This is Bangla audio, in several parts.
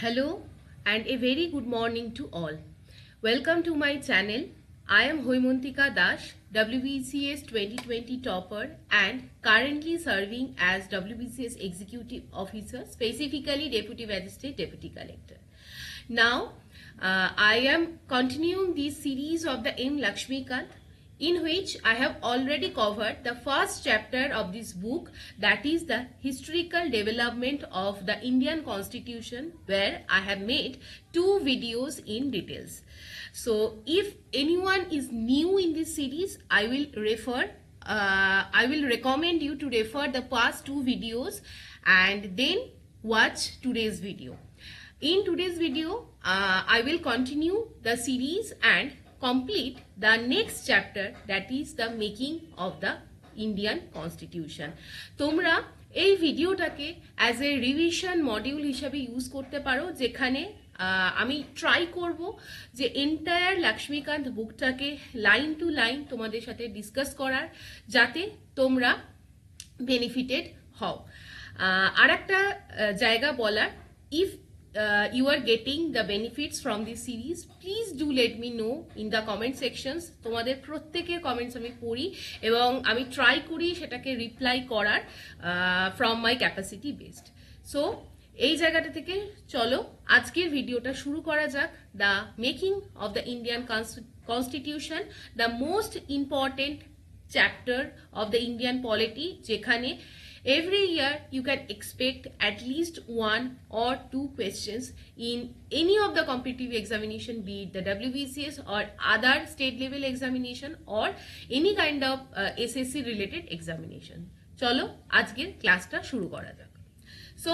Hello and a very good morning to all. Welcome to my channel. I am Hoimontika Das, WBCS 2020 topper and currently serving as WBCS Executive Officer, specifically Deputy Magistrate, Deputy Collector. Now, I am continuing this series of the M.Laxmikanth, in which I have already covered the first chapter of this book, that is the historical development of the Indian Constitution, where I have made 2 videos in details. So if anyone is new in this series, I will recommend you to refer the past 2 videos and then watch today's video. In today's video, I will continue the series and complete the next chapter, that is the making of the Indian Constitution. তোমরা এই ভিডিওটাকে অ্যাজ এ রিভিশন মডিউল হিসাবে ইউজ করতে পারো, যেখানে আমি ট্রাই করব যে এন্টায়ার লক্ষ্মীকান্ত বুকটাকে লাইন টু লাইন তোমাদের সাথে ডিসকাস করার, যাতে তোমরা বেনিফিটেড হও। আর একটা জায়গা বলার, if you are getting the benefits from this series, please do let me know in the comment sections. তোমাদের প্রত্যেকের কমেন্টস আমি পড়ি এবং আমি ট্রাই করি সেটাকে রিপ্লাই করার from my capacity based. So এই জায়গাটা থেকে চলো আজকের ভিডিওটা শুরু করা যাক। The making of the Indian Constitution, the most important chapter of the Indian polity, যেখানে every year you can expect at least 1 or 2 questions in any of the competitive examination, be it the WBCS or other state level examination or any kind of SSC related examination. চলো আজকের ক্লাসটা শুরু করা যাক। So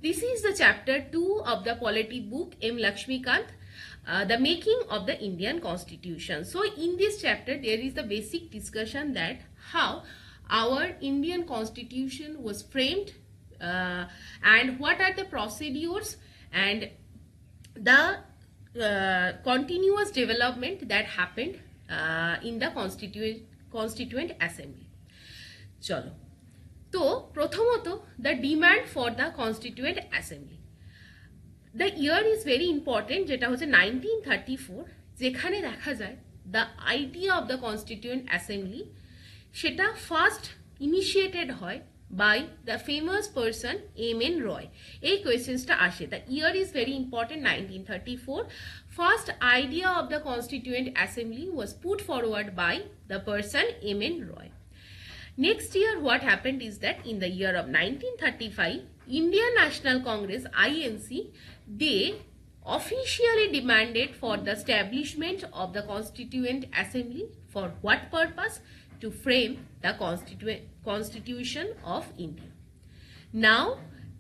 this is the chapter 2 of the polity book M.Laxmikanth, the making of the Indian Constitution. So in this chapter there is the basic discussion that how our Indian Constitution was framed and what are the procedures and the continuous development that happened in the Constituent Assembly. Chalo. তো প্রথমত the demand for the Constituent Assembly. The year is very important, যেটা হচ্ছে 1934, যেখানে দেখা যায় the idea of the Constituent Assembly সেটা ফার্স্ট ইনিশিয়েটেড হয় by the famous person M.N. Roy. এই কোয়েশ্চেন্সটা আসে। The year is very important, 1934. First idea of the constituent assembly was put forward by the person M.N. Roy. Next year what happened is that in the year of 1935, Indian National Congress INC, they officially demanded for the establishment of the Constituent Assembly. For what purpose? To frame the Constitution of India. Now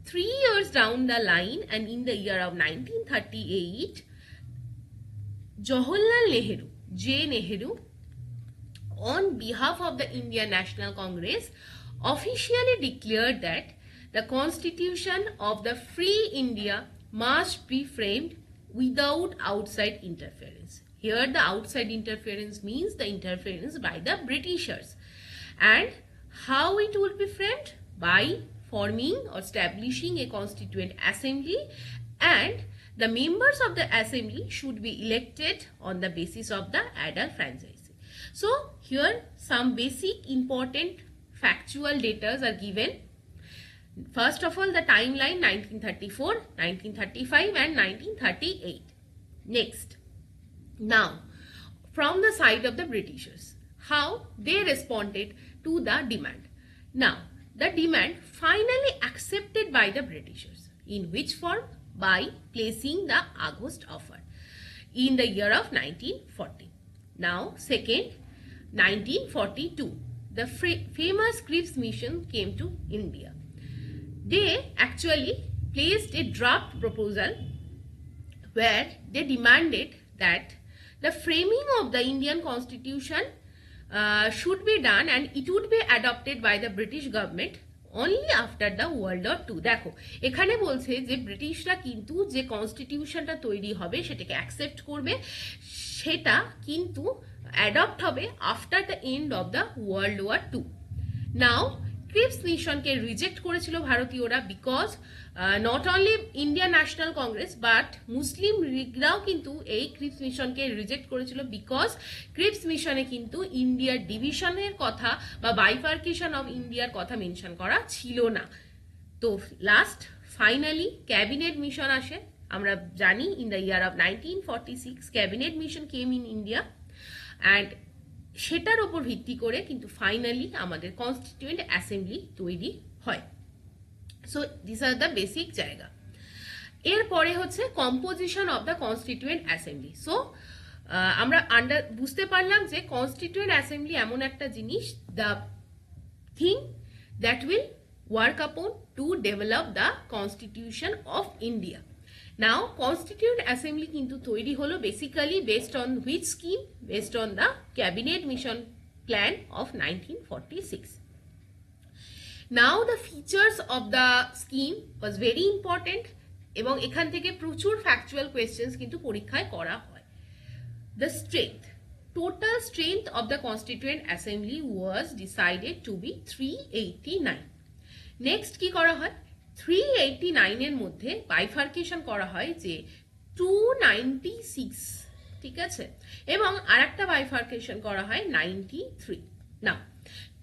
3 years down the line and in the year of 1938, Jawaharlal Nehru, J. Nehru, on behalf of the Indian National Congress, officially declared that the Constitution of the free India must be framed without outside interference. Here the outside interference means the interference by the Britishers. And how it would be framed? By forming or establishing a Constituent Assembly, and the members of the assembly should be elected on the basis of the adult franchise. So here some basic important factual data are given. First of all, the timeline 1934, 1935 and 1938. Next. Now, from the side of the Britishers, how they responded to the demand. Now, the demand finally accepted by the Britishers. In which form? By placing the August offer in the year of 1940. Now, second, 1942, the famous Cripps mission came to India. They actually placed a draft proposal where they demanded that the framing of the Indian Constitution should be done and it would be adopted by the British government only after the World War II. দেখো এখানে বলছে যে ব্রিটিশরা কিন্তু যে কনস্টিটিউশনটা তৈরি হবে সেটাকে অ্যাকসেপ্ট করবে, সেটা কিন্তু অ্যাডপ্ট হবে after the end of the World War II. Now Cripps মিশনকে রিজেক্ট করেছিল ভারতীয়রা because not only Indian National Congress but Muslim লীগরাও কিন্তু এই ক্রিপস মিশনকে রিজেক্ট করেছিল বিকজ ক্রিপস মিশনে কিন্তু ইন্ডিয়ার ডিভিশনের কথা বা বাইফার্কেশন অফ ইন্ডিয়ার কথা মেনশন করা ছিল না। তো লাস্ট ফাইনালি ক্যাবিনেট মিশন আসে। আমরা জানি in the year of 1946 cabinet mission came in India and সেটার ওপর ভিত্তি করে কিন্তু ফাইনালি আমাদের কনস্টিটিউয়েন্ট অ্যাসেম্বলি তৈরি হয়। So this are the basic জায়গা। এরপরে হচ্ছে composition of the constituent assembly. So আমরা বুঝতে পারলাম যে কনস্টিটিউয়েন্ট অ্যাসেম্বলি এমন একটা জিনিস, the thing that will work upon to develop the constitution of India. Now constituent assembly কিন্তু তৈরি হলো basically based on which scheme? Based on the cabinet mission plan of 1946. Now the features of the scheme was very important এবং এখান থেকে প্রচুর factual questions কিন্তু পরীক্ষায় করা হয়। The strength, total strength of the constituent assembly was decided to be 389. Next কি করা হয়, 389 এর মধ্যে বাইফার্কেশন করা হয় যে 296, ঠিক আছে, এবং আরেকটা বাইফার্কেশন করা হয় 93। না,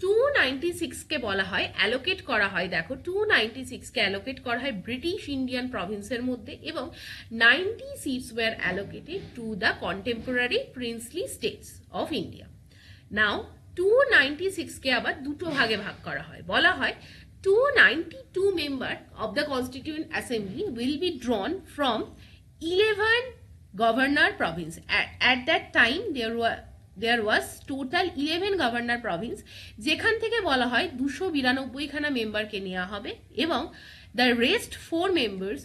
296 কে বলা হয় অ্যালোকেট করা হয়, দেখো 296 কে অ্যালোকেট করা হয় ব্রিটিশ ইন্ডিয়ান প্রভিন্সের মধ্যে এবং 90 seats were allocated to the contemporary princely states of India. Now 296 কে আবার দুটো ভাগে ভাগ করা হয়, বলা হয় 292 member of the Constituent Assembly will be drawn from 11 governor province. At that time there was total 11 governor province, যেখান থেকে বলা হয় 292 খানা মেম্বারকে নেওয়া হবে এবং the rest 4 members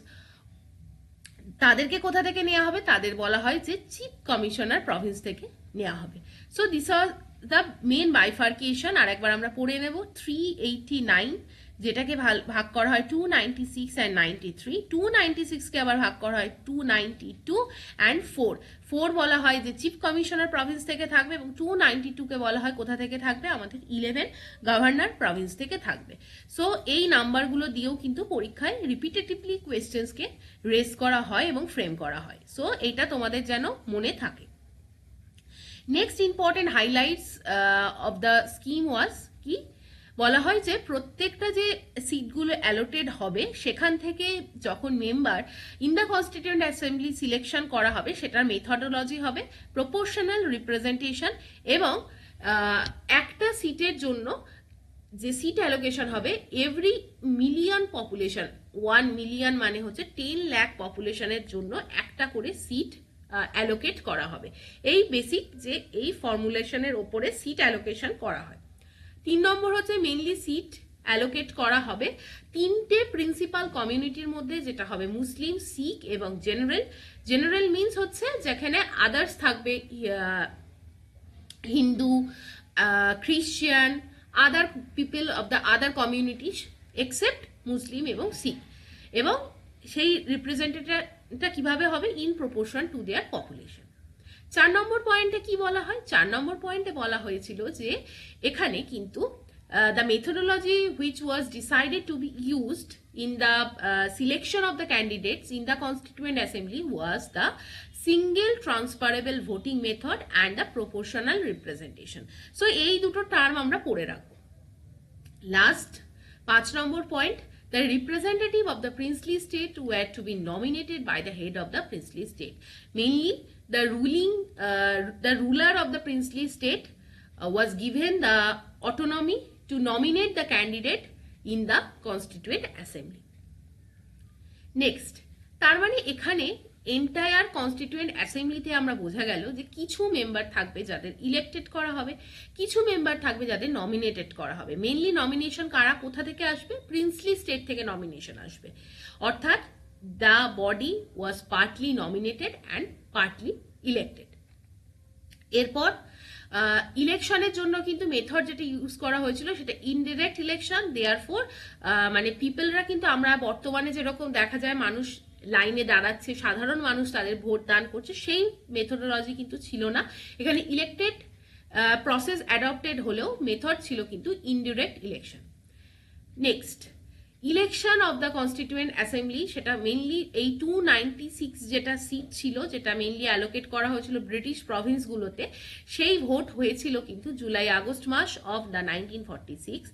তাদেরকে কোথা থেকে নেওয়া হবে, তাদের বলা হয় যে চিফ কমিশনার প্রভিন্স থেকে নেওয়া হবে। So this are the main bifurcation. আর একবার আমরা পড়ে নেব 389 যেটাকে ভাগ করা হয় 296 and 93, 296 কে আবার ভাগ করা হয় 292 and 4 বলা হয় যে চিফ কমিশনার প্রভিন্স থেকে থাকবে এবং 292 কে বলা হয় কোথা থেকে থাকবে, আমাদের 11 গভর্নর প্রভিন্স থেকে থাকবে। সো এই নাম্বারগুলো দিয়েও কিন্তু পরীক্ষায় রিপিটেটিভলি কোয়েশ্চেন্সকে রেজ করা হয় এবং ফ্রেম করা হয়। সো এইটা তোমাদের যেন মনে থাকে। Next important highlights of the scheme was কি, বলা হয় যে প্রত্যেকটা যে সিটগুলো অ্যালোটেড হবে সেখান থেকে যখন member in the constituent assembly selection করা হবে সেটার মেথডোলজি হবে প্রপোর্শনাল রিপ্রেজেন্টেশন এবং একটা সিটের জন্য যে সিট অ্যালোকেশন হবে এভরি মিলিয়ন পপুলেশন, 1 মিলিয়ন মানে হচ্ছে 10 লাখ পপুলেশনের জন্য একটা করে সিট অ্যালোকেট করা হবে। এই বেসিক যে এই ফর্মুলেশনের ওপরে সিট অ্যালোকেশন করা হয়। 3 নম্বর হচ্ছে মেইনলি সিট অ্যালোকেট করা হবে তিনটে প্রিন্সিপাল কমিউনিটির মধ্যে, যেটা হবে মুসলিম, শিখ এবং জেনারেল। জেনারেল মিনস হচ্ছে যেখানে আদার্স থাকবে, হিন্দু, খ্রিস্টান, other people of the other communities except Muslim এবং শিখ, এবং সেই রিপ্রেজেন্টেটিভটা কিভাবে হবে, in proportion to their population. 4 number পয়েন্টে কি বলা হয়, 4 নম্বর পয়েন্টে বলা হয়েছিল যে এখানে কিন্তু the methodology which was decided to be used in the selection of the candidates in the Constituent Assembly was the single transferable voting method and the proportional representation. So এই দুটো টার্ম আমরা পড়ে রাখবো। Last 5 number point, the representative of the princely state were to be nominated by the head of the princely state. Mainly the ruler of the princely state was given the autonomy to nominate the candidate in the Constituent Assembly. Next, তার মানে এখানে এন্টায়ার কনস্টিটিউয়েন্ট অ্যাসেম্বলিতে আমরা বোঝা গেল যে কিছু মেম্বার থাকবে যাদের ইলেক্টেড করা হবে, কিছু মেম্বার থাকবে যাদের নমিনেটেড করা হবে। মেইনলি নমিনেশন কারা কোথা থেকে আসবে, প্রিন্সলি স্টেট থেকে নমিনেশন আসবে, অর্থাৎ the body was partly nominated and partly elected. এরপর ইলেকশনের জন্য কিন্তু মেথড যেটা ইউজ করা হয়েছিল সেটা ইনডিরেক্ট ইলেকশন। দেয়ারফর মানে পিপলরা কিন্তু আমরা বর্তমানে যেরকম দেখা যায় মানুষ লাইনে দাঁড়াচ্ছে, সাধারণ মানুষ তাদের ভোট দান করছে, সেই মেথডোলজি কিন্তু ছিল না এখানে। ইলেক্টেড প্রসেস অ্যাডপ্টেড হলেও মেথড ছিল কিন্তু indirect election. Next election of the constituent assembly, সেটা মেনলি এই 296 যেটা সিট ছিল, যেটা মেনলি অ্যালোকেট করা হয়েছিল ব্রিটিশ প্রভিন্সগুলোতে, সেই ভোট হয়েছিল কিন্তু জুলাই আগস্ট মাস of the 1946।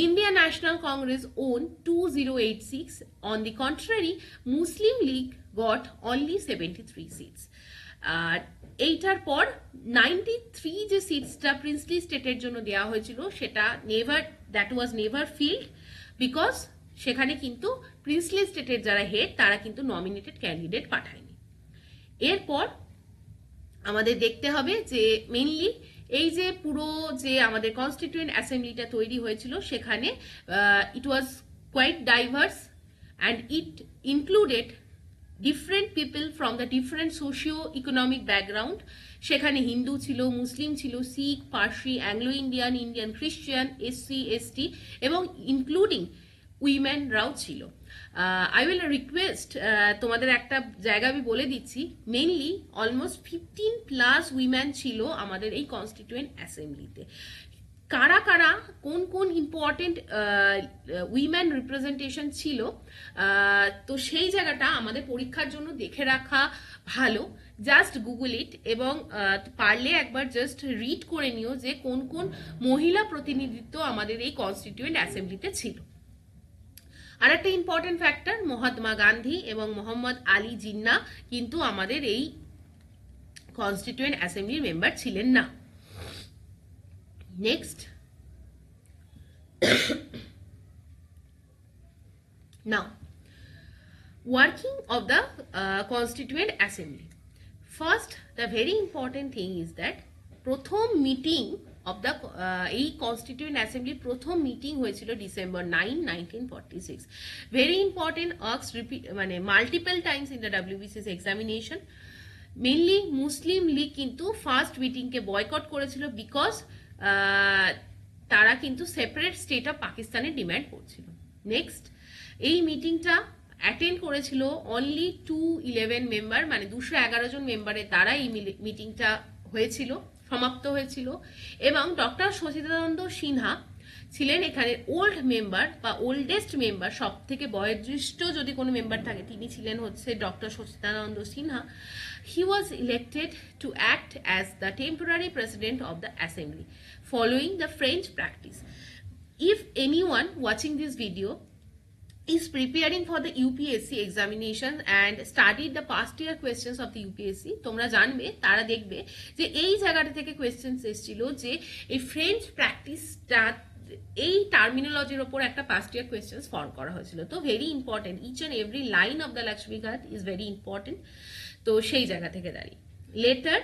India National Congress won 2086, on the contrary Muslim League got only 73 seats. এইটার পর 93 যে সিটসটা প্রিন্সলি স্টেটের জন্য দেওয়া হয়েছিল, সেটা that was never field, because সেখানে কিন্তু প্রিন্সলি স্টেটের যারা হেড তারা কিন্তু নমিনেটেড ক্যান্ডিডেট পাঠায়নি। এরপর আমাদের দেখতে হবে যে মেনলি এই যে পুরো যে আমাদের কনস্টিটিউয়েন্ট অ্যাসেম্বলিটা তৈরি হয়েছিল, সেখানে it was quite diverse and it included different people from the different socio economic background. সেখানে হিন্দু ছিল, মুসলিম ছিল, Sikh, Parsi, Anglo Indian, Indian খ্রিস্টান, এসসি, এসটি এবং ইনক্লুডিং উইমেনরাও ছিল। আই উইল রিকোয়েস্ট, তোমাদের একটা জায়গা আমি বলে দিচ্ছি, মেইনলি অলমোস্ট 15+ উইমেন ছিল আমাদের এই কনস্টিটিউয়েন্ট অ্যাসেম্বলিতে। কারা কারা কোন কোন ইম্পর্টেন্ট উইমেন রিপ্রেজেন্টেশন ছিল, তো সেই জায়গাটা আমাদের পরীক্ষার জন্য দেখে রাখা ভালো। জাস্ট গুগল ইট এবং পারলে একবার জাস্ট রিড করে নিও যে কোন কোন মহিলা প্রতিনিধিত্ব আমাদের এই কনস্টিটিউয়েন্ট অ্যাসেম্বলিতে ছিল। আর একটা ইম্পর্টেন্ট ফ্যাক্টর, মহাত্মা গান্ধী এবং মোহাম্মদ আলী জিন্নাহ কিন্তু আমাদের এই কনস্টিটিউয়েন্ট অ্যাসেম্বলির মেম্বার ছিলেন না। Next, now working of the Constituent Assembly. First, the very important thing is that প্রথম মিটিং অফ দ্য এই কনস্টিটিউয়েন্ট অ্যাসেম্বলি প্রথম মিটিং হয়েছিল ডিসেম্বর 9, 1946। ভেরি ইম্পর্টেন্ট, আস্কড মানে multiple times in the WBCS examination. Mainly Muslim League কিন্তু ফার্স্ট মিটিংকে বয়কট করেছিল, বিকজ তারা কিন্তু সেপারেট স্টেট অফ পাকিস্তানের ডিম্যান্ড করছিল। নেক্সট, এই মিটিংটা অ্যাটেন্ড করেছিল অনলি 211 মেম্বার, মানে 211 জন মেম্বারের দ্বারা এই মিটিংটা হয়েছিল, সমাপ্ত হয়েছিল। এবং ডক্টর সচিদানন্দ সিনহা ছিলেন এখানে ওল্ড মেম্বার বা ওল্ডেস্ট মেম্বার, সব থেকে বয়োজ্যেষ্ঠ যদি কোনো মেম্বার থাকে তিনি ছিলেন হচ্ছে doctor Sachidananda Sinha. He was elected to act as the temporary president of the assembly following the French practice. If anyone watching this video is preparing for the UPSC examination and studied the past year questions of the UPSC, তোমরা জানবে, তারা দেখবে যে এই জায়গাটা থেকে কোয়েশ্চেন্স এসেছিল যে এই ফ্রেঞ্চ প্র্যাকটিসটা, এই টার্মিনোলজির ওপর একটা পাস্ট ইয়ার কোয়েশ্চেন্স ফর্ম করা হয়েছিল। তো very important, each and every line of the Laxmikanth is very important. তো সেই জায়গা থেকে দাঁড়িয়ে লেটার,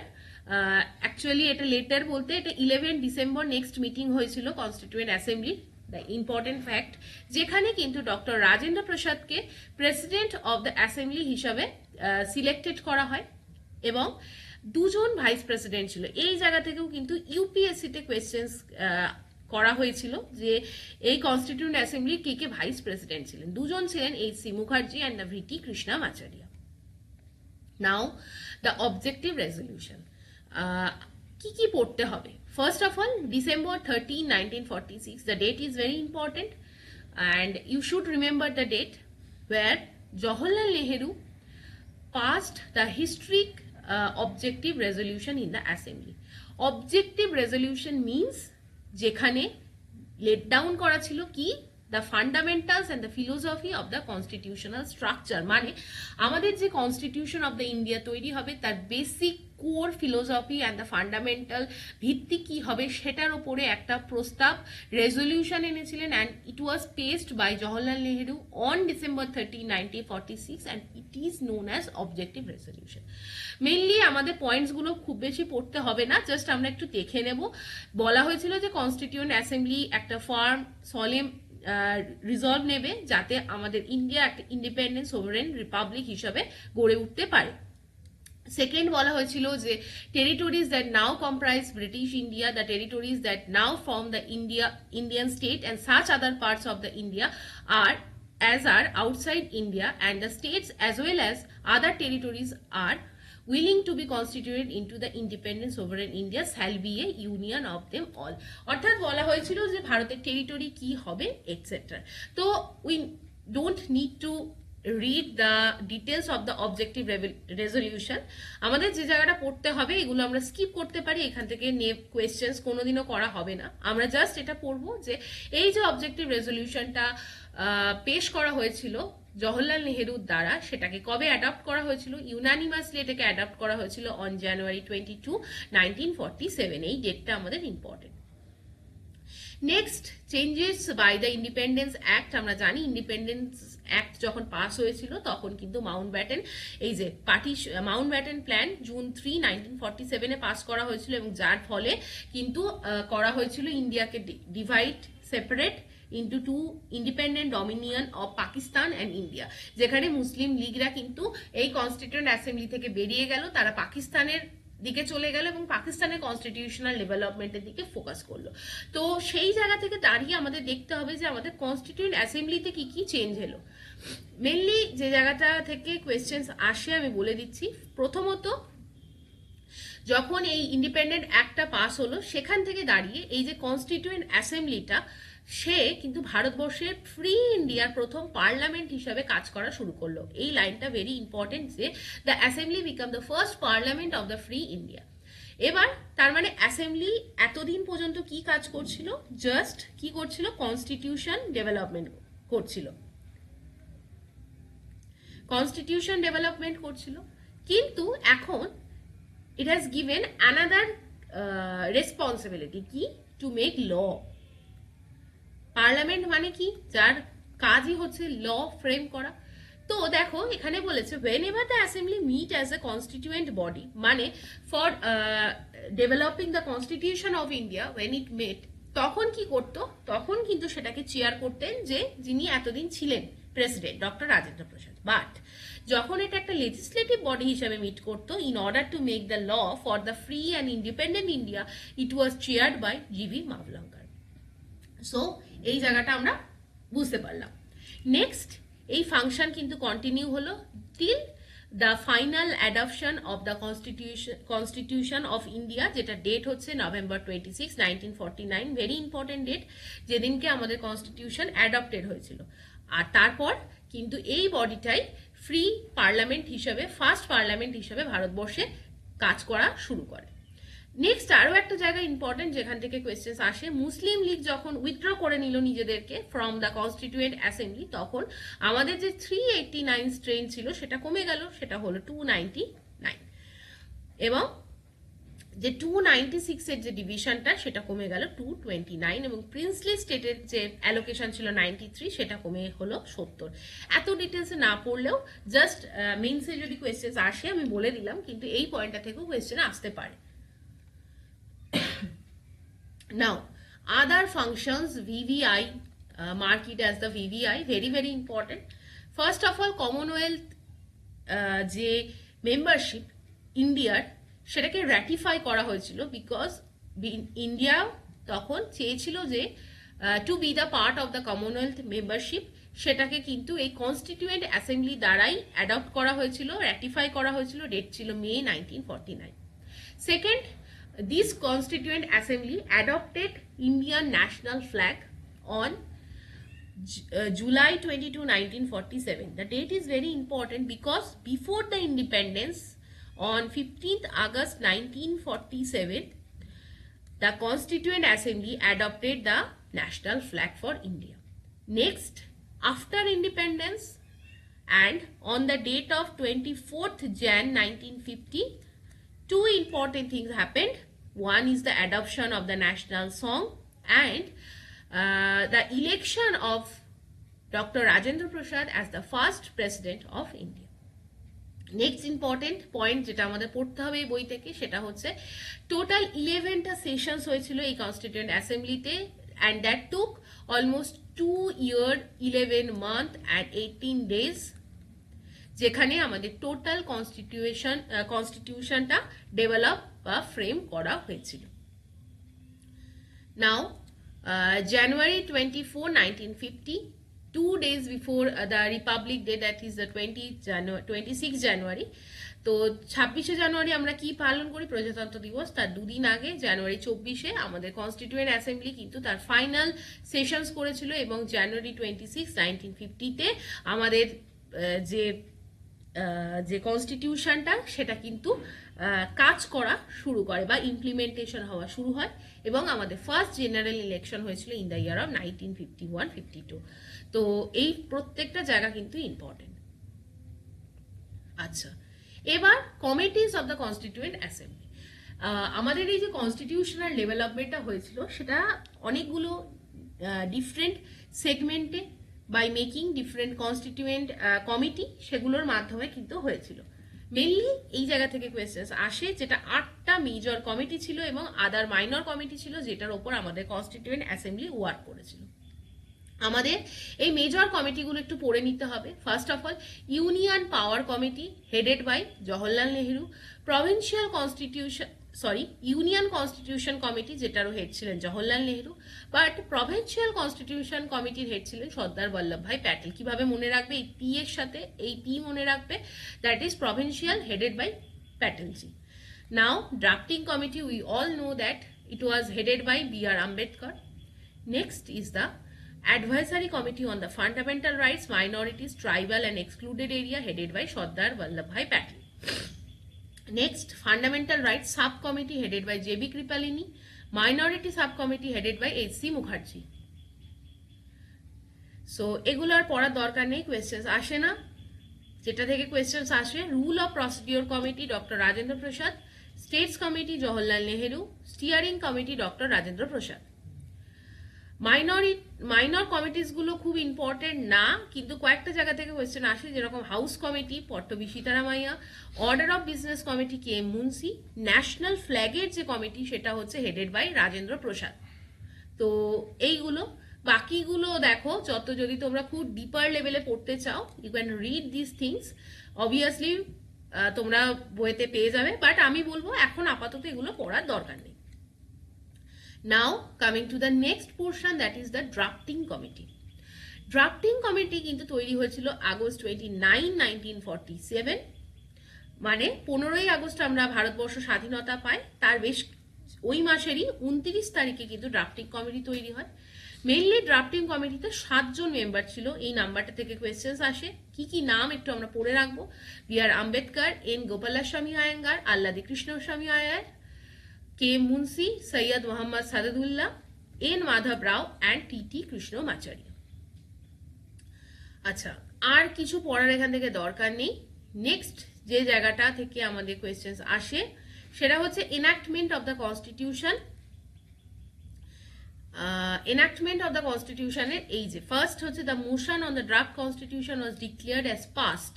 অ্যাকচুয়ালি এটা লেটার বলতে এটা 11 ডিসেম্বর নেক্সট মিটিং হয়েছিল constituent assembly. The important fact, যেখানে কিন্তু ডক্টর রাজেন্দ্র প্রসাদকে প্রেসিডেন্ট অফ দ্য অ্যাসেম্বলি হিসাবে সিলেক্টেড করা হয় এবং 2 জন ভাইস প্রেসিডেন্ট ছিল। এই জায়গা থেকেও কিন্তু ইউপিএসসিতে কোয়েশ্চেন্স করা হয়েছিল যে এই কনস্টিটিউয়েন্ট অ্যাসেম্বলির কে কে ভাইস প্রেসিডেন্ট ছিলেন। 2 জন ছিলেন H C. Mukherjee and the V T Krishnamachari. Now the objective resolution, কি কি পড়তে হবে? First of all, December 13, 1946. The date is very important and you should remember the date where Jawaharlal Nehru passed the historic objective resolution in the assembly. Objective resolution means যেখানে let down করা ছিল কি, the fundamentals and the philosophy of the constitutional structure, মানে আমাদের যে কনস্টিটিউশন অফ দ্য ইন্ডিয়া তৈরি হবে তার basic core philosophy and the fundamental ভিত্তি কি হবে সেটার উপরে একটা প্রস্তাব রেজলিউশন এনেছিলেন, and it was passed by Jawaharlal Nehru on December 13, 1946 and it is known as objective resolution. Mainly আমাদের পয়েন্টসগুলো খুব বেশি পড়তে হবে না, জাস্ট আমরা একটু দেখে নেব। বলা হয়েছিল যে কনস্টিটিউয়েন্ট অ্যাসেম্বলি একটা ফার্ম সলেম রিজলভ নেবে যাতে আমাদের ইন্ডিয়া একটা ইন্ডিপেন্ডেন্ট সোভারেন রিপাবলিক হিসাবে গড়ে উঠতে পারে। সেকেন্ড বলা হয়েছিল যে টেরিটোরিজ that now comprise British India, the টেরিটোরিজ that now form the Indian state and such other parts of the India are outside India, and the states as well as other territories are willing to be constituted into the independent sovereign India shall be a union of them all. অর্থাৎ বলা হয়েছিল যে ভারতের টেরিটরি কি হবে এটসেট্রা। তো we don't need to read the details of the objective resolution. আমাদের যে জায়গাটা পড়তে হবে এগুলো আমরা স্কিপ করতে পারি, এখান থেকে কোয়েশ্চেন্স কোনোদিনও করা হবে না। আমরা জাস্ট এটা পড়বো যে এই যে অবজেক্টিভ রেজলিউশনটা পেশ করা হয়েছিল জওহরলাল নেহেরুর দ্বারা, সেটাকে কবে অ্যাডপ্ট করা হয়েছিল? ইউনানিমাসলি এটাকে অ্যাডপ্ট করা হয়েছিল অন জানুয়ারি 22, 1947। এই ডেটটা আমাদের important. Next, changes by the independence act. আমরা জানি ইন্ডিপেন্ডেন্স অ্যাক্ট যখন পাস হয়েছিল তখন কিন্তু মাউন্টব্যাটেন, এই যে মাউন্টব্যাটেন প্ল্যান জুন 3, 1947 পাস করা হয়েছিল, এবং যার ফলে কিন্তু করা হয়েছিল ইন্ডিয়াকে divide, separate into two independent dominion of Pakistan and India, যেখানে মুসলিম লীগরা কিন্তু এই কনস্টিটিউয়েন্ট অ্যাসেম্বলি থেকে বেরিয়ে গেল, তারা পাকিস্তানের দিকে চলে গেল এবং পাকিস্তানের কনস্টিটিউশনাল ডেভেলপমেন্টের দিকে ফোকাস করলো। তো সেই জায়গা থেকে দাঁড়িয়ে আমাদের দেখতে হবে যে আমাদের কনস্টিটিউয়েন্ট অ্যাসেম্বলিতে কি কি চেঞ্জ হলো। মেনলি যে জায়গাটা থেকে কোয়েশ্চেন্স আসে আমি বলে দিচ্ছি। প্রথমত, যখন এই ইন্ডিপেন্ডেন্ট অ্যাক্টটা পাস হলো সেখান থেকে দাঁড়িয়ে এই যে কনস্টিটিউয়েন্ট অ্যাসেম্বলিটা, সে কিন্তু ভারতবর্ষের ফ্রি ইন্ডিয়ার প্রথম পার্লামেন্ট হিসাবে কাজ করা শুরু করলো। এই লাইনটা ভেরি ইম্পর্টেন্ট যে the assembly become the first parliament of the free India. এবার তার মানে অ্যাসেম্বলি এতদিন পর্যন্ত কি কাজ করছিল? জাস্ট কি করছিল? কনস্টিটিউশন ডেভেলপমেন্ট করছিল, কনস্টিটিউশন ডেভেলপমেন্ট করছিল। কিন্তু এখন it has given another responsibility, কি? To make law. পার্লামেন্ট মানে কি? যার কাজই হচ্ছে ল ফ্রেম করা। তো দেখো এখানে বলেছে whenever the assembly meet as a constituent body, মানে for developing the constitution of India, when it met, তখন কি করতো? তখন কিন্তু সেটাকে চেয়ার করতেন যে যিনি এতদিন ছিলেন president, doctor Rajendra Prasad. But যখন এটা একটা লেজিসলেটিভ বডি হিসাবে মিট করতো, in order to make the law for the free and independent India, it was chaired by G V. Mavalankar. So এই জায়গাটা আমরা বুঝতে পারলাম। নেক্সট, এই ফাংশন কিন্তু কন্টিনিউ হলো till the final adoption of the constitution of India, যেটা ডেট হচ্ছে November 26, 1949। ভেরি ইম্পর্টেন্ট ডেট, যেদিনকে আমাদের কনস্টিটিউশন অ্যাডপ্টেড হয়েছিল। আর তারপর কিন্তু এই বডিটাই ফ্রি পার্লামেন্ট হিসেবে, ফার্স্ট পার্লামেন্ট হিসেবে ভারতবর্ষে কাজ করা শুরু করে। নেক্সট, আরও একটা জায়গা ইম্পর্টেন্ট যেখান থেকে কোয়েশ্চেন্স আসে, মুসলিম লীগ যখন উইথড্র করে নিল নিজেদেরকে ফ্রম দ্য কনস্টিটিউয়েন্ট অ্যাসেম্বলি, তখন আমাদের যে 389 স্ট্রেন ছিল সেটা কমে গেল, সেটা হলো 299, এবং যে 296 এর যে ডিভিশনটা সেটা কমে গেল 229, এবং প্রিন্সলি স্টেটের যে অ্যালোকেশন ছিল 93 সেটা কমে হলো 70। এত ডিটেলসে না পড়লেও জাস্ট মেইনসে যদি কোয়েশ্চেন্স আসে আমি বলে দিলাম, কিন্তু এই পয়েন্টটা থেকেও কোয়েশ্চেন আসতে পারে। Now, other functions, VVI, mark it as the VVI, very very important. First of all, Commonwealth যে মেম্বারশিপ ইন্ডিয়ার, সেটাকে র্যাটিফাই করা হয়েছিল, বিকজ ইন্ডিয়া তখন চেয়েছিল যে to be the part of the commonwealth membership, সেটাকে কিন্তু এই কনস্টিটিউয়েন্ট অ্যাসেম্বলি দ্বারাই অ্যাডপ্ট করা হয়েছিল, র্যাটিফাই করা হয়েছিল। ডেট ছিল May 1949। Second, this constituent assembly adopted Indian national flag on July 22, 1947. The date is very important because before the independence, on 15th August 1947, the constituent assembly adopted the national flag for India. Next, after independence and on the date of 24th Jan 1950, two important things happened. One is the adoption of the national song and the election of Dr. Rajendra Prasad as the first president of India. Next important point যেটা আমাদের পড়তে হবে এই বই থেকে, সেটা হচ্ছে টোটাল 11টা সেশনস হয়েছিল এই constituent অ্যাসেম্বলিতে, and that took almost 2 years, 11 months and 18 days, যেখানে আমাদের টোটাল কনস্টিটিউশনটা ডেভেলপ বা ফ্রেম করা হয়েছিল। নাও January 24, 1950, 2 days before the Republic Day, that is the 26 January, তো 26শে জানুয়ারি আমরা কি পালন করি, প্রজাতন্ত্র দিবস। তার দুদিন আগে জানুয়ারি 24-এ আমাদের কনস্টিটিউয়েন্ট অ্যাসেম্বলি কিন্তু তার ফাইনাল সেশনস করেছিল এবং জানুয়ারি 26, 1950-তে আমাদের যে কনস্টিটিউশনটা সেটা কিন্তু কাজ করা শুরু করে বা ইমপ্লিমেন্টেশন হওয়া শুরু হয় এবং আমাদের ফার্স্ট জেনারেল ইলেকশন হয়েছিল ইন দ্য ইয়ার অফ 1951-52। তো এই প্রত্যেকটা জায়গা কিন্তু ইম্পর্টেন্ট। আচ্ছা, এবার committees of the constituent assembly. আমাদের এই যে কনস্টিটিউশনাল ডেভেলপমেন্টটা হয়েছিল সেটা অনেকগুলো ডিফারেন্ট সেগমেন্টে by making different constituent committee, সেগুলোর মাধ্যমে কিন্তু হয়েছিল। মেনলি এই জায়গা থেকে কোয়েশ্চেন্স আসে, যেটা 8টা মেজর কমিটি ছিল এবং আদার মাইনর কমিটি ছিল, যেটার ওপর আমাদের কনস্টিটিউয়েন্ট অ্যাসেম্বলি ওয়ার্ক করেছিল। আমাদের এই মেজর কমিটিগুলো একটু পড়ে নিতে হবে। First of all, union power committee headed by Jawaharlal Nehru. Provincial constitution union constitution committee, যেটারও হেড ছিলেন Jawaharlal Nehru, but provincial constitution কমিটির হেড ছিলেন সর্দার বল্লভভাই প্যাটেল। কিভাবে মনে রাখবে? এই পি এর সাথে এই পি মনে রাখবে, that is provincial, headed by প্যাটেলজি। Now drafting committee, we all know that it was headed by B.R. Ambedkar. Next is the Advisory Committee on the Fundamental Rights, Minorities, Tribal and Excluded Area, headed by Sardar Vallabhbhai Patel. Next, Fundamental Rights Subcommittee, headed by J.B. Kripalini. Minority Subcommittee, headed by H.C. Mukherjee. So, এগুলোর পড়ার দরকার নেই, কোয়েশ্চেন্স আসে না। যেটা থেকে কোয়েশ্চেন্স আসে, rule of procedure committee doctor Rajendra Prasad, states committee Jawaharlal Nehru, steering committee doctor Rajendra Prasad. Minor committees গুলো খুব ইম্পর্টেন্ট না, কিন্তু কয়েকটা জায়গা থেকে কোয়েশ্চেন আসে, যেরকম house committee Pattabhi Sitaramayya, order of business committee K.M. Munshi, national ফ্ল্যাগের যে কমিটি সেটা হচ্ছে হেডেড বাই রাজেন্দ্র প্রসাদ। তো এইগুলো, বাকিগুলো দেখো, যদি তোমরা খুব ডিপার লেভেলে পড়তে চাও, you can read this things. Obviously তোমরা বইতে পেয়ে যাবে, বাট আমি বলবো এখন আপাতত এগুলো পড়ার দরকার নেই। Now coming to the next portion, that is the drafting committee. Drafting committee কিন্তু তৈরি হয়েছিল আগস্ট 29, 1947। মানে 15ই আগস্ট আমরা ভারতবর্ষ স্বাধীনতা পাই, তার বেশ ওই মাসেরই 29 তারিখে কিন্তু ড্রাফটিং কমিটি তৈরি হয়। মেইনলি ড্রাফটিং কমিটিতে 7 জন মেম্বার ছিল। এই নাম্বারটা থেকে কোয়েশ্চেন্স আসে, কি কি নাম একটু আমরা পড়ে রাখবো। B.R. Ambedkar, N. Gopalaswami Ayyangar, Alladi Krishnaswami Ayyar, K.M. Munshi, Syed Mohammad Saadulla, N. Madhav Rao and T.T. Krishnamachari. আচ্ছা, আর কিছু পড়ার এখান থেকে দরকার নেই। নেক্সট যে জায়গাটা থেকে আমাদের কোয়েশ্চেন্স আসে সেটা হচ্ছে enactment of the constitution. Enactment of the কনস্টিটিউশনের এই যে ফার্স্ট হচ্ছে, the motion on the draft constitution was declared as passed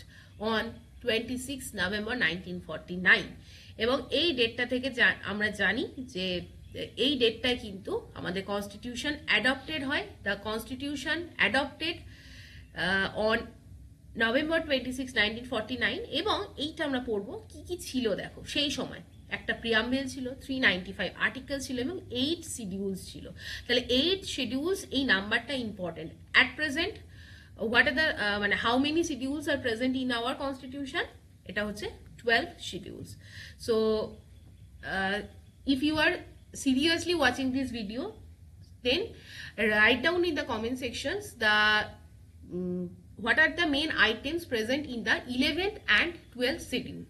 on 26 November 1949। এবং এই ডেটটা থেকে আমরা জানি যে এই ডেটটায় কিন্তু আমাদের কনস্টিটিউশন অ্যাডপ্টেড হয়। The constitution adopted on November 26, 1949। এবং এইটা আমরা পড়বো কি কি ছিল। দেখো, সেই সময় একটা প্রিয়াম্বেল ছিল, 395 আর্টিকেল ছিল এবং 8 শিডিউলস ছিল। তাহলে 8 শিডিউলস, এই নাম্বারটা important. At present what are the মানে how many schedules are present in our constitution? এটা হচ্ছে 12 schedules. So if you are seriously watching this video, then write down in the comment sections the what are the main items present in the 11th and 12th schedule.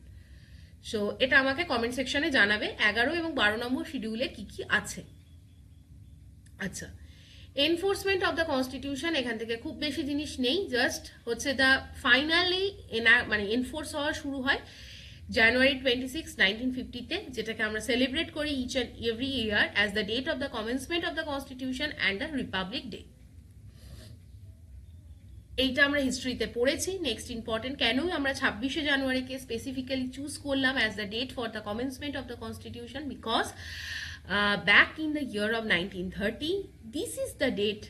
So এটা আমাকে কমেন্ট সেকশনে জানাবে 11 এবং 12 নম্বর শিডিউলে কি কি আছে। আচ্ছা, এনফোর্সমেন্ট অফ দ্য কনস্টিটিউশন, এখান থেকে খুব বেশি জিনিস নেই, জাস্ট হচ্ছে দ্য ফাইনালি মানে এনফোর্স হওয়া শুরু হয় জানুয়ারি 26, 1950-তে, যেটাকে আমরা সেলিব্রেট করি each and every year as the date of the commencement of the constitution and the republic day. এইটা আমরা হিস্ট্রিতে পড়েছি। নেক্সট ইম্পর্টেন্ট, কেনই আমরা 26শে জানুয়ারিকে স্পেসিফিক্যালি চুজ করলাম as the date for the commencement of the constitution, because back in the year of 1930, this is the date,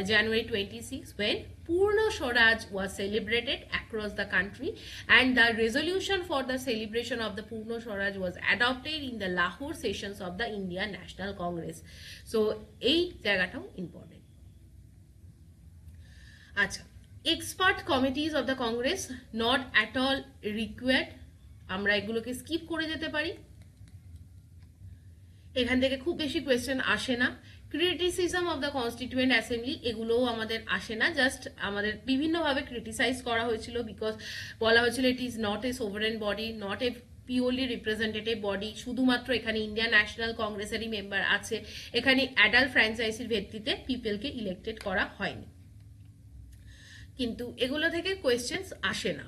January 26, when Purna Swaraj was celebrated across the country, and the resolution for the celebration of the Purna Swaraj was adopted in the Lahore sessions of the Indian National Congress. So, এই জায়গাটাও important. আচ্ছা, expert committees of the Congress not at all required. আমরা এগুলোকে স্কিপ করে যেতে পারি, এখান থেকে খুব বেশি কোয়েশ্চেন আসে না। Criticism of the constituent assembly এগুলোও আমাদের আসে না, জাস্ট আমাদের বিভিন্নভাবে ক্রিটিসাইজ করা হয়েছিল, বিকজ বলা হয়েছিল it is not a sovereign body, not a purely representative body, শুধুমাত্র এখানে ইন্ডিয়ান ন্যাশনাল কংগ্রেসেরই মেম্বার আছে, এখানে অ্যাডাল্ট ফ্র্যাঞ্চাইজির ভিত্তিতে পিপলকে ইলেক্টেড করা হয়নি। কিন্তু এগুলো থেকে কোয়েশ্চেন্স আসে না।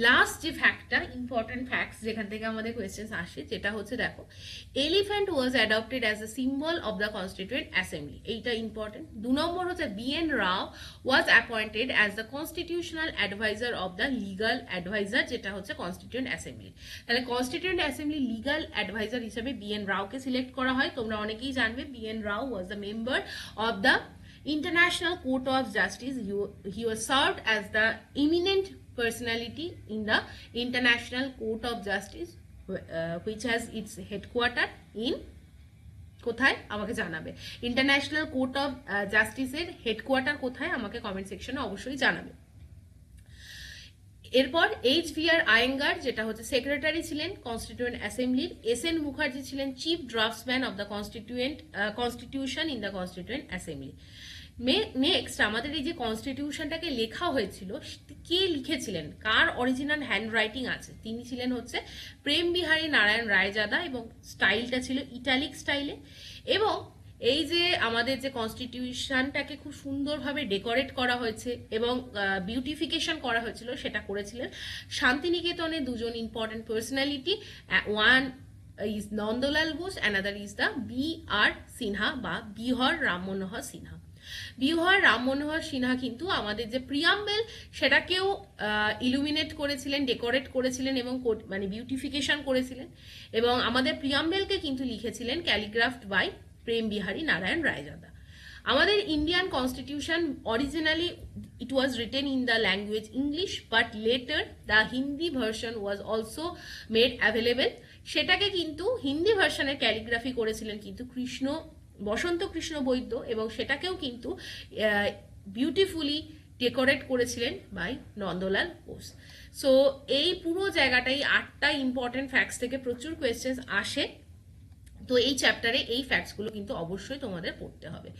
লাস্ট যে ফ্যাক্টটা, ইম্পর্টেন্ট ফ্যাক্টস যেখান থেকে আমাদের কোয়েশ্চেন্স আসে, যেটা হচ্ছে দেখো, elephant was adopted as a symbol of the constituent assembly, এইটা ইম্পর্টেন্ট। 2 নম্বর হচ্ছে B N. Rao was appointed as the constitutional advisor of the legal advisor, যেটা হচ্ছে কনস্টিটিউয়েন্ট অ্যাসেম্বলি। তাহলে কনস্টিটিউয়েন্ট অ্যাসেম্বলি লিগাল অ্যাডভাইজার হিসেবে বি.এন. রাওকে সিলেক্ট করা হয়। তোমরা অনেকেই জানবে B N. Rao was the member of the International Court of Justice. He was served as the eminent personality in the International Court of Justice, which has its headquarter in কোথায় আমাকে জানাবে। ইন্টারন্যাশনাল কোর্ট অফ জাস্টিসের হেডকোয়ার্টার কোথায় আমাকে কমেন্ট সেকশনে অবশ্যই জানাবে। এরপর H.V.R. আয়েঙ্গার, যেটা হচ্ছে সেক্রেটারি ছিলেন কনস্টিটিউয়েন্ট অ্যাসেম্বলির। S.N. মুখার্জি ছিলেন chief draughtsman of the constitution in the constituent assembly. Next, আমাদের এই যে কনস্টিটিউশনটাকে লেখা হয়েছিল, কে লিখেছিলেন, কার অরিজিনাল হ্যান্ড রাইটিং আছে, তিনি ছিলেন হচ্ছে প্রেম বিহারী নারায়ণ রায়জাদা, এবং স্টাইলটা ছিল ইটালিক স্টাইলে। এবং এই যে আমাদের যে কনস্টিটিউশনটাকে খুব সুন্দরভাবে ডেকোরেট করা হয়েছে এবং বিউটিফিকেশন করা হয়েছিল, সেটা করেছিলেন শান্তিনিকেতনে দুজন important personality, one is Nandalal Bose, another is the B.R.. Sinha বা বিহর রাম মনোহর সিনহা। বিহার রাম মনোহর সিনহা কিন্তু আমাদের যে প্রিয়াম্বেল সেটাকেও ইলুমিনেট করেছিলেন, ডেকোরেট করেছিলেন এবং মানে বিউটিফিকেশন করেছিলেন, এবং আমাদের প্রিয়াম্বেলকে কিন্তু লিখেছিলেন ক্যালিগ্রাফড বাই প্রেম বিহারী নারায়ণ রায়জাদা। আমাদের Indian constitution originally it was written in the language English, but later the Hindi version was also made available. সেটাকে কিন্তু হিন্দি ভার্সনের ক্যালিগ্রাফি করেছিলেন কিন্তু বসন্ত কৃষ্ণ বৈদ্য, এবং সেটাকেও কিন্তু বিউটিফুলি ডেকোরেট করেছিলেন বাই নন্দলাল বোস। সো এই পুরো জায়গাটাই 8টা ইম্পর্টেন্ট ফ্যাক্টস থেকে প্রচুর কোয়েশ্চেন্স আসে, তো এই চ্যাপ্টারে এই ফ্যাক্টসগুলো কিন্তু অবশ্যই তোমাদের পড়তে হবে।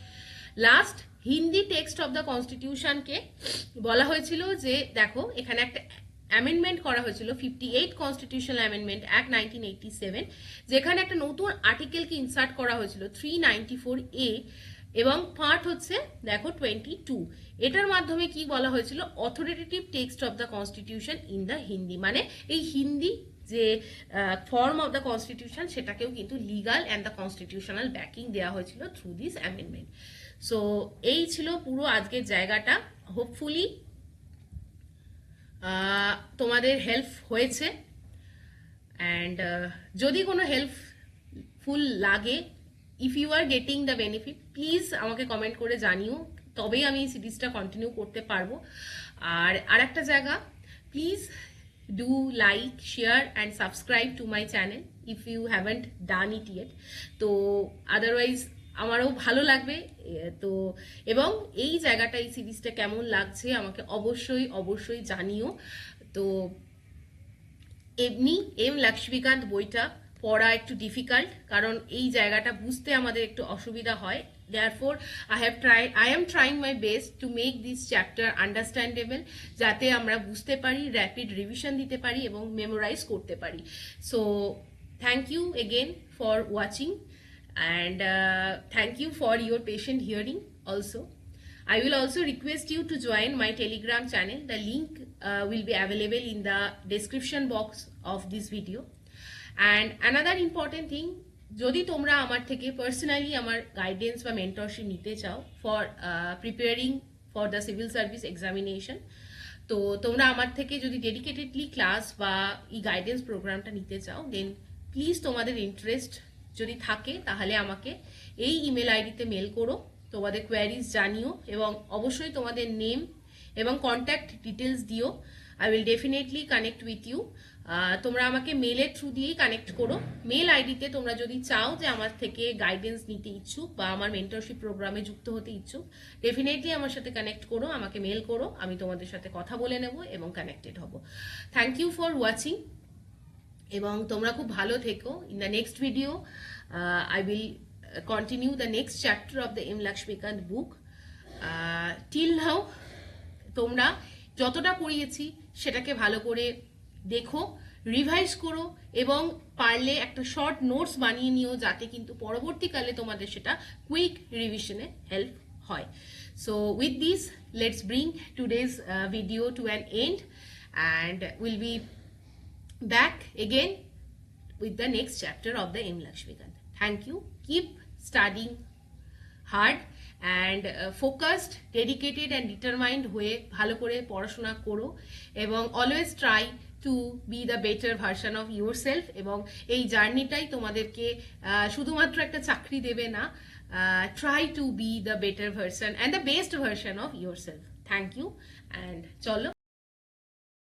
Last, Hindi text of the কনস্টিটিউশনকে বলা হয়েছিল যে দেখো এখানে একটা অ্যামেন্ডমেন্ট করা হয়েছিল, 58 কনস্টিটিউশনাল অ্যামেন্ডমেন্ট অ্যাক্ট 1987, যেখানে একটা নতুন আর্টিকেলকে ইনসার্ট করা হয়েছিল 394A, এবং পার্ট হচ্ছে দেখো 22। এটার মাধ্যমে কি বলা হয়েছিল, authoritative text of the constitution in the Hindi, মানে এই হিন্দি যে ফর্ম অফ দ্য কনস্টিটিউশন সেটাকেও কিন্তু legal and the constitutional backing দেওয়া হয়েছিল থ্রু দিস অ্যামেন্ডমেন্ট। সো এই ছিল পুরো আজকের জায়গাটা। হোপফুলি তোমাদের হেল্প হয়েছে, অ্যান্ড যদি কোনো হেল্পফুল লাগে, if you are getting the benefit, please আমাকে কমেন্ট করে জানিও, তবেই আমি এই সিরিজটা কন্টিনিউ করতে পারবো। আর একটা জায়গা, please do like, share and subscribe to my channel if you haven't done it yet. তো আদারওয়াইজ আমারও ভালো লাগবে। তো এবং এই জায়গাটা, এই সিরিজটা কেমন লাগছে আমাকে অবশ্যই জানিও। তো এমনি M.Laxmikanth বইটা পড়া একটু ডিফিকাল্ট, কারণ এই জায়গাটা বুঝতে আমাদের একটু অসুবিধা হয়। Therefore, I am trying my best to make this chapter understandable, যাতে আমরা বুঝতে পারি, র্যাপিড রিভিশন দিতে পারি এবং মেমোরাইজ করতে পারি। So, thank you again for watching, and thank you for your patient hearing also. I will also request you to join my Telegram channel. The link will be available in the description box of this video. And another important thing, যদি তোমরা আমার থেকে পার্সোনালি আমার গাইডেন্স বা মেন্টরশিপ নিতে চাও for preparing for the civil service examination, তো তোমরা আমার থেকে যদি ডেডিকেটেডলি ক্লাস বা এই গাইডেন্স প্রোগ্রামটা নিতে চাও, দেন প্লিজ তোমাদের ইন্টারেস্ট যদি থাকে তাহলে আমাকে এই ইমেল আইডিতে মেল করো, তোমাদের কোয়ারিজ জানিও, এবং অবশ্যই তোমাদের নেম এবং কন্ট্যাক্ট ডিটেলস দিও। I will definitely connect with you. তোমরা আমাকে মেলের থ্রু দিয়েই কানেক্ট করো। মেল আইডিতে তোমরা যদি চাও যে আমার থেকে গাইডেন্স নিতে ইচ্ছুক বা আমার মেন্টরশিপ প্রোগ্রামে যুক্ত হতে ইচ্ছুক, ডেফিনেটলি আমার সাথে কানেক্ট করো, আমাকে মেল করো, আমি তোমাদের সাথে কথা বলে নেব এবং কানেক্টেড হব। থ্যাংক ইউ ফর ওয়াচিং এবং তোমরা খুব ভালো থেকো। In the next video I will continue the next chapter of the M.Laxmikanth book. Till now তোমরা যতটা পড়িয়েছি সেটাকে ভালো করে দেখো, রিভাইজ করো এবং পারলে একটা শর্ট নোটস বানিয়ে নিও, যাতে কিন্তু পরবর্তীকালে তোমাদের সেটা কুইক রিভিশনে হেল্প হয়। So with this let's bring today's video to an end and we'll be back again with the next chapter of the M.Laxmikanth. Thank you. Keep studying hard and focused, dedicated and determined হয়ে ভালো করে পড়াশোনা করো এবং always try to be the better version of yourself। এবং এই জার্নিটাই তোমাদেরকে শুধুমাত্র একটা চাকরি দেবে না, try to be the better version and the best version of yourself. Thank you and চলো